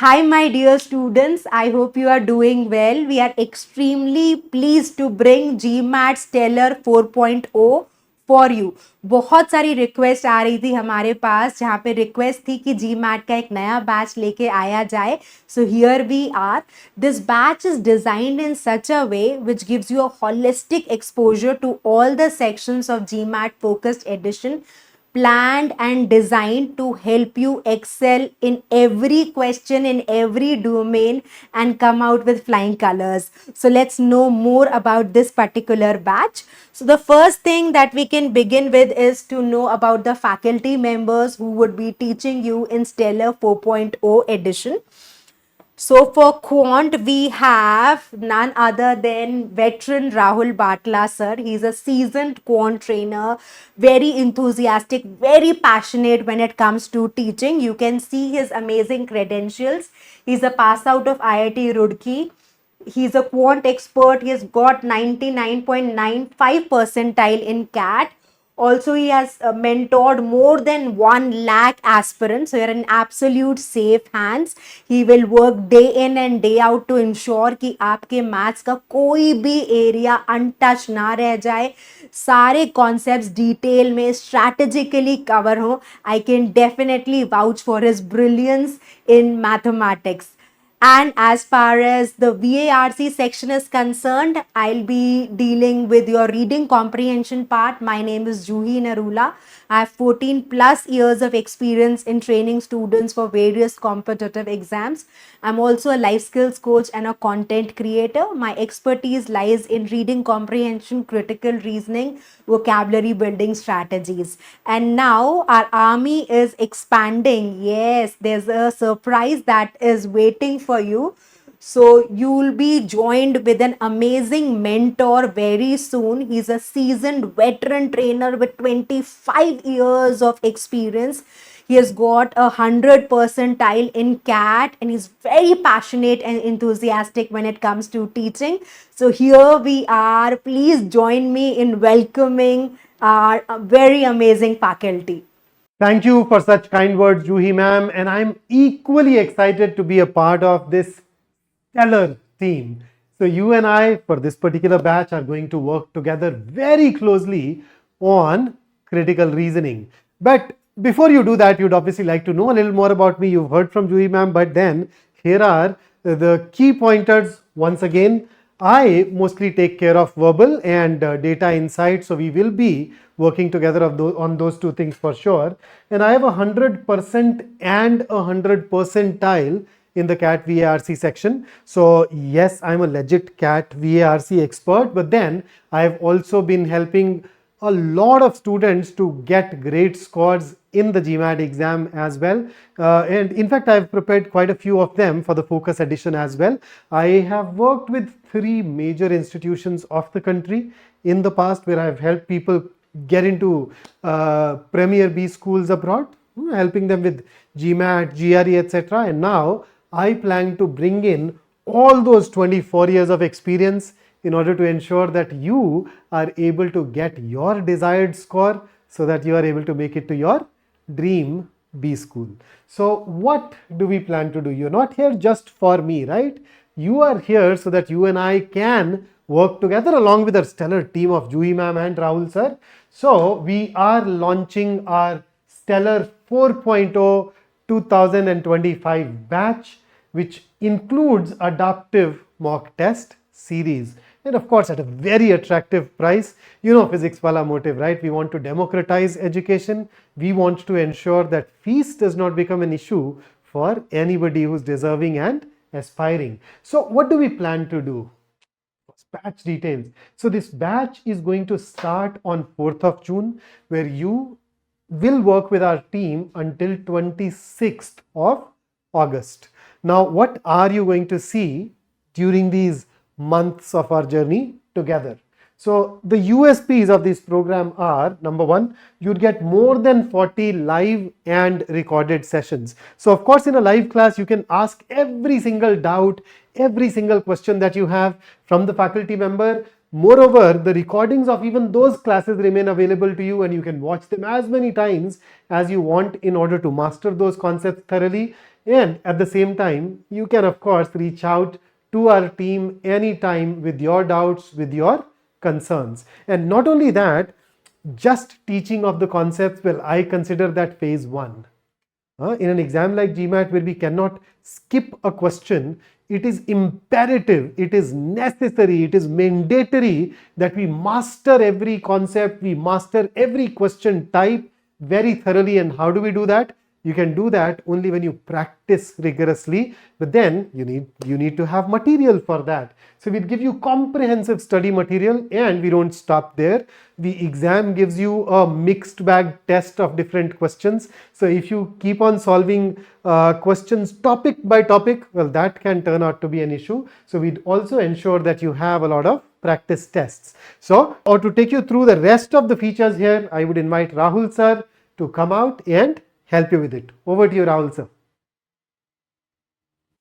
Hi, my dear students. I hope you are doing well. We are extremely pleased to bring GMAT Stellar 4.0 for you. बहुत सारी request आ रही थी हमारे पास जहाँ पे रिक्वेस्ट थी कि GMAT का एक नया बैच लेके आया जाए. So here we are. This batch is designed in such a way which gives you a holistic exposure to all the sections of GMAT focused edition, planned and designed to help you excel in every question in every domain and come out with flying colors. So let's know more about this particular batch. So the first thing that we can begin with is to know about the faculty members who would be teaching you in Stellar 4.0 edition. So for quant, we have none other than veteran Rahul Batla sir. He's a seasoned quant trainer, very enthusiastic, very passionate when it comes to teaching. You can see his amazing credentials. He's a pass out of IIT Roorkee. He's a quant expert. He has got 99.95 percentile in CAT. Also, he has mentored more than 1 lakh aspirants. So, you're in absolute safe hands. He will work day in and day out to ensure कि आपके maths का कोई भी area untouched ना रह जाए. सारे concepts detail में स्ट्रैटेजिकली कवर हो. I can definitely vouch for his brilliance in mathematics. And as far as the VARC section is concerned, I'll be dealing with your reading comprehension part. My name is Juhi Narula. I have 14 plus years of experience in training students for various competitive exams. I'm also a life skills coach and a content creator. My expertise lies in reading comprehension, critical reasoning, vocabulary building strategies. And now our army is expanding. Yes, there's a surprise that is waiting for you. So you'll be joined with an amazing mentor very soon. He's a seasoned veteran trainer with 25 years of experience. He has got 100 percentile in CAT and he's very passionate and enthusiastic when it comes to teaching. So here we are. Please join me in welcoming our very amazing faculty. Thank you for such kind words, Juhi ma'am. And I'm equally excited to be a part of this stellar team. So you and I, for this particular batch, are going to work together very closely on critical reasoning. But before you do that, you'd obviously like to know a little more about me. You've heard from Juhi ma'am, but then here are the key pointers once again. I mostly take care of verbal and data insight. So we will be working together on those two things for sure. And I have 100% and 100 percentile in the CAT VARC section. So yes, I'm a legit CAT VARC expert, but then I've also been helping a lot of students to get great scores in the GMAT exam as well. And in fact, I've prepared quite a few of them for the focus edition as well. I have worked with 3 major institutions of the country in the past where I've helped people get into Premier B schools abroad, helping them with GMAT, GRE, etc. And now I plan to bring in all those 24 years of experience in order to ensure that you are able to get your desired score so that you are able to make it to your dream B school. So what do we plan to do? You're not here just for me, right? You are here so that you and I can work together along with our stellar team of Juhi ma'am and Rahul sir. So we are launching our Stellar 4.0 2025 batch, which includes adaptive mock test series. And of course, at a very attractive price. You know, physics wala motive, right? We want to democratize education. We want to ensure that fees does not become an issue for anybody who's deserving and aspiring. So what do we plan to do? Batch details. So this batch is going to start on 4th of June, where you will work with our team until 26th of August. Now, what are you going to see during these months of our journey together? So the USPs of this program are, number one, you'd get more than 40 live and recorded sessions. So of course, in a live class, you can ask every single doubt, every single question that you have from the faculty member. Moreover, the recordings of even those classes remain available to you and you can watch them as many times as you want in order to master those concepts thoroughly. And at the same time, you can, of course, reach out to our team anytime with your doubts, with your concerns. And not only that, just teaching of the concepts, well, I consider that phase one. In an exam like GMAT, where we cannot skip a question, it is imperative, it is necessary, it is mandatory that we master every concept, we master every question type very thoroughly. And how do we do that? You can do that only when you practice rigorously, but then you need to have material for that. So we give you comprehensive study material, and we don't stop there. The exam gives you a mixed bag test of different questions. So if you keep on solving questions topic by topic, well, that can turn out to be an issue. So we'd also ensure that you have a lot of practice tests. So, or to take you through the rest of the features here, I would invite Rahul sir to come out and help you with it. Over to you, Rahul sir.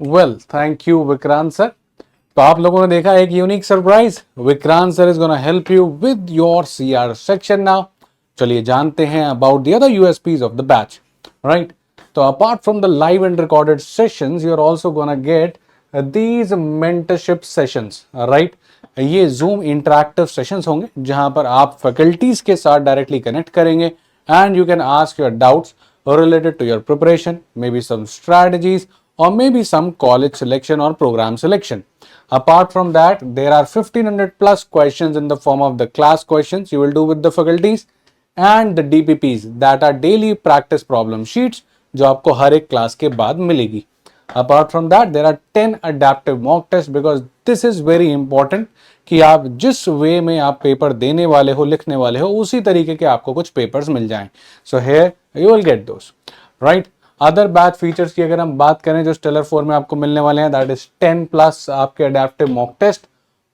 Well, thank you, Vikrant sir. तो आप लोगों ने देखा एक unique surprise. Vikrant sir is gonna help you with your CR section now. चलिए जानते हैं about the other USPs of the batch. Right, तो apart from the live and recorded sessions, you are also gonna get these mentorship sessions. Right, ये Zoom interactive sessions होंगे जहां पर आप faculties के साथ डायरेक्टली कनेक्ट करेंगे and you can ask your doubts related to your preparation, maybe some strategies or maybe some college selection or program selection. Apart from that, there are 1500 plus questions in the form of the class questions you will do with the faculties and the DPPs, that are daily practice problem sheets जो आपको हर एक class के बाद मिलेगी. Apart from that, there are 10 adaptive mock tests, because this is very important कि आप जिस वे में आप पेपर देने वाले हो, लिखने वाले हो, उसी तरीके के आपको कुछ पेपर्स मिल जाएं. So here you will get those. Right, other batch features की अगर हम बात करें जो स्टेलर 4 में आपको मिलने वाले हैं, दैट इज 10 प्लस आपके adaptive mock test.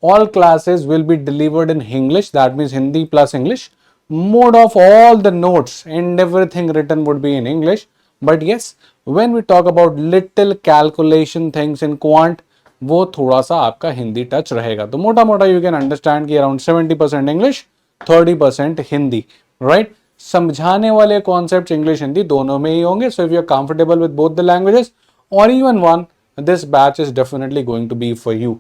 All classes will be delivered in English, that means Hindi plus English. Mode of all the notes and everything written would be in English. But yes, when we talk about little calculation things in quant, वो थोड़ा सा आपका Hindi touch रहेगा. तो मोटा मोटा you can understand कि around 70% English, 30% Hindi. Right, समझाने वाले कॉन्सेप्ट इंग्लिश हिंदी दोनों में ही होंगे. So if you are comfortable with both the languages और even one, this batch is definitely going to be for you.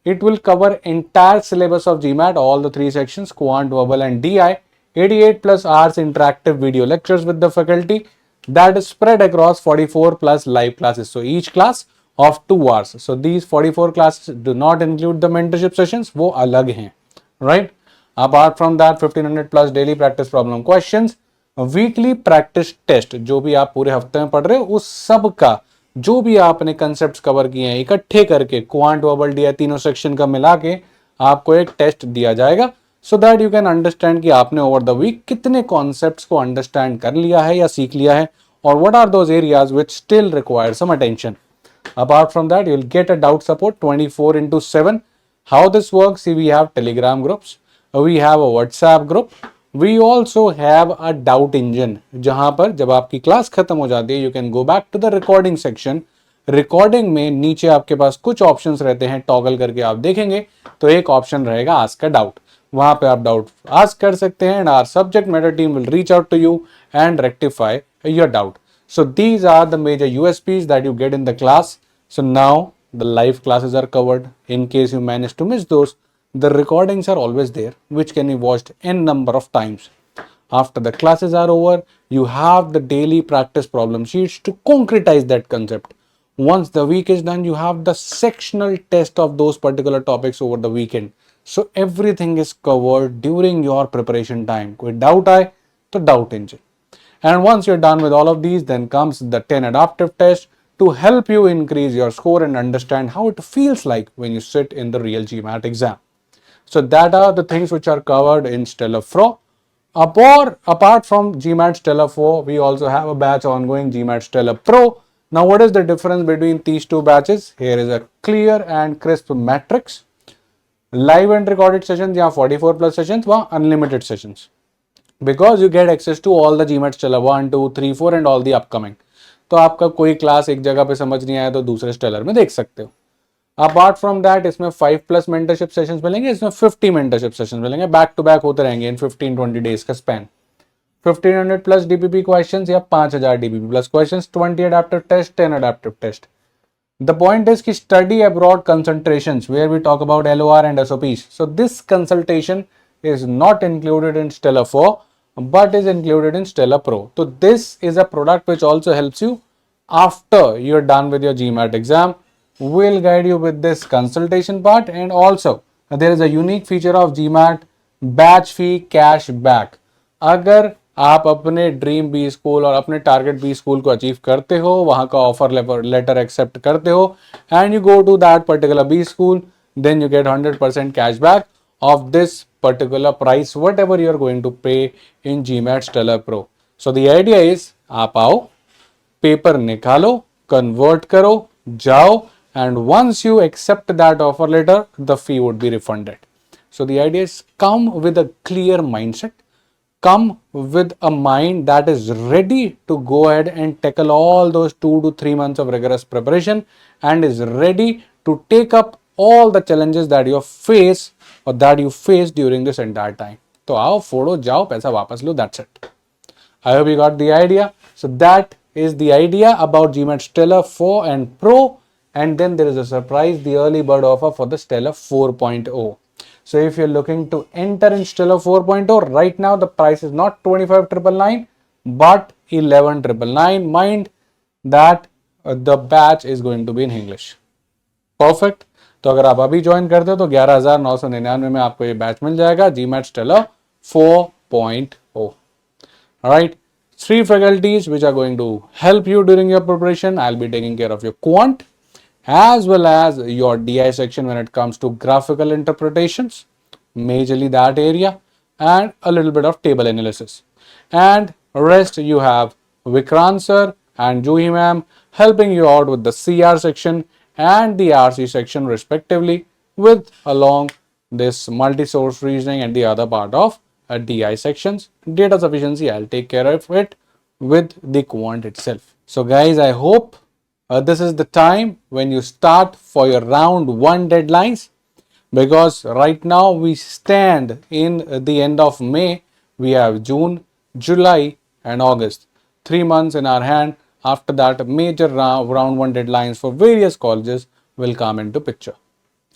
It will cover entire syllabus of GMAT, all the 3 sections, Quant, Verbal and DI, 88 plus hours interactive video lectures with the faculty, that is spread across 44 plus live classes. So each class of 2 hours. So these 44 classes do not include the mentorship sessions, वो अलग हैं. Right? Apart from that, 1500 plus daily practice problem questions, weekly practice test, जो भी आप पूरे हफ्ते में पढ़ रहे हो उस सब का जो भी आपने कंसेप्ट कवर किए हैं इकट्ठे करके क्वांट, वर्बल, डीआई तीनों सेक्शन का मिला के आपको एक टेस्ट दिया जाएगा, so that you can understand कि आपने ओवर द वीक कितने कॉन्सेप्ट्स को अंडरस्टैंड कर लिया है या सीख लिया है, और what are those areas which still require some attention. Apart from that, you will get a doubt support 24/7. How this works? See, we have Telegram groups, we have a WhatsApp group, we also have a doubt engine, जहां पर जब आपकी class खत्म हो जाती है, you can go back to the recording section. Recording में नीचे आपके पास कुछ ऑप्शंस रहते हैं, टॉगल करके आप देखेंगे तो एक ऑप्शन रहेगा आस्क अ डाउट. वहां पे आप डाउट आस्क कर सकते हैं and our subject matter team will reach out to you and rectify your doubt. So these are the major USPs that you get in the class. So now the live classes are covered. In case you manage to miss those, the recordings are always there, which can be watched n number of times. After the classes are over, you have the daily practice problem sheets to concretize that concept. Once the week is done, you have the sectional test of those particular topics over the weekend. So everything is covered during your preparation time. कोई doubt आए तो doubt engine. And once you're done with all of these, then comes the 10 adaptive test to help you increase your score and understand how it feels like when you sit in the real GMAT exam. So that are the things which are covered in Stellar Pro. Apart from GMAT Stellar 4, we also have a batch ongoing, GMAT Stellar Pro. Now what is the difference between these two batches? Here is a clear and crisp matrix. Live and recorded sessions, यहाँ 44 plus sessions, वहाँ unlimited sessions. Because you get access to all the GMAT Stellar 1, 2, 3, 4 and all the upcoming. तो आपका कोई class एक जगह पे समझ नहीं आया तो दूसरे स्टेलर में देख सकते हो. अपार्ट फ्रॉम दैट इसमें 5 प्लस मेंटरशिप सेशंस मिलेंगे, इसमें 50 मेंटरशिप सेशंस मिलेंगे, बैक टू बैक होते रहेंगे इन 15-20 डेज का स्पैन. 1500 plus DPP questions या 5000 DPP plus questions, 20 adaptive test, 10 adaptive test. The point is कि study abroad consultations where we talk about LOR and SOPs. So this consultation is not included in Stellar 4 but is included in Stellar Pro. So this is a product which also helps you after you're done with your GMAT exam. We'll guide you with this consultation part, and also there is a unique feature of GMAT batch fee cash back. अगर आप अपने dream B school और अपने target B school को achieve करते हो, वहां का ऑफर लेटर एक्सेप्ट करते हो and you go to that particular B school, then you get 100% cashback of this particular price whatever you are going to pay in GMAT stellar pro. So the idea is आप आओ, paper निकालो, convert करो, जाओ, and once you accept that offer letter, the fee would be refunded. So the idea is come with a clear mindset, come with a mind that is ready to go ahead and tackle all those 2 to 3 months of rigorous preparation and is ready to take up all the challenges that you face or that you face during this entire time. तो आओ, फोड़ो, जाओ, पैसा वापस लो, that's it. I hope you got the idea. So that is the idea about GMAT Stellar 4 and Pro. And then there is a surprise, the early bird offer for the Stellar 4.0. So if you're looking to enter in Stellar 4.0, right now the price is not 25,999 but 11,999. Mind that the batch is going to be in English. Perfect. तो अगर आप अभी join करते हो तो 11,999 में आपको ये बैच मिल जाएगा, GMAT Stellar 4.0. Alright, 3 faculties which are going to help you during your preparation. I'll be taking care of your quant as well as your DI section when it comes to graphical interpretations, majorly that area, and a little bit of table analysis. And rest you have Vikrant sir and Juhi ma'am helping you out with the CR section and the RC section respectively, with along this multi-source reasoning and the other part of DI sections. Data sufficiency, I'll take care of it with the quant itself. So guys, I hope this is the time when you start for your round 1 deadlines, because right now we stand in the end of May. We have June, July and August, 3 months in our hand. After that, major round 1 deadlines for various colleges will come into picture.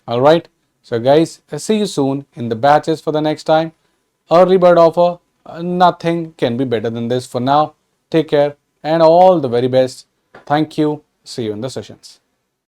Alright, so guys, see you soon in the batches for the next time. Early bird offer, nothing can be better than this for now. Take care and all the very best. Thank you. See you in the sessions.